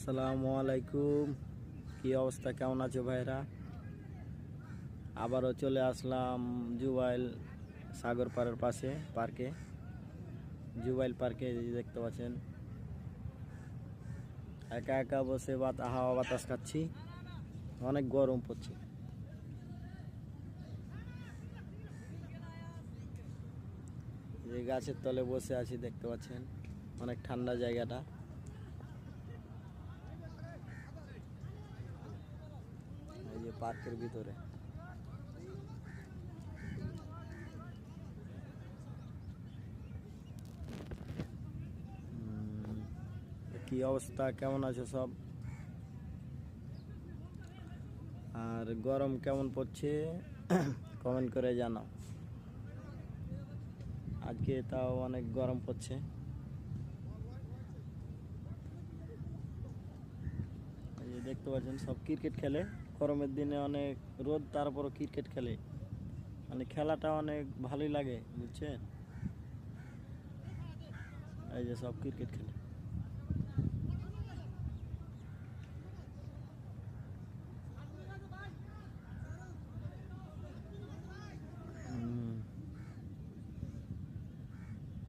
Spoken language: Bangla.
আসসালামু আলাইকুম। কি অবস্থা, কেমন আছো ভাইরা? আবারও চলে আসলাম জুবাইল সাগর পাড়ের পাশে পার্কে। জুবাইল পার্কে দেখতে পাচ্ছেন একা একা বসে হাওয়া বাতাস খাচ্ছি। অনেক গরম পড়ছে। এই গাছের তলে বসে আছি, দেখতে পাচ্ছেন অনেক ঠান্ডা জায়গাটা। এই যে পার্কের ভিতরে কি অবস্থা, কেমন আছো সব? আর গরম কেমন পড়ছে কমেন্ট করে জানাও। আজকে তাও অনেক গরম পড়ছে। এই যে দেখতে পাচ্ছেন সব ক্রিকেট খেলে। গরমের দিনে অনেক রোদ, তারপরও ক্রিকেট খেলে। মানে খেলাটা অনেক ভালোই লাগে, বুঝছেন? এই যে সব ক্রিকেট খেলে।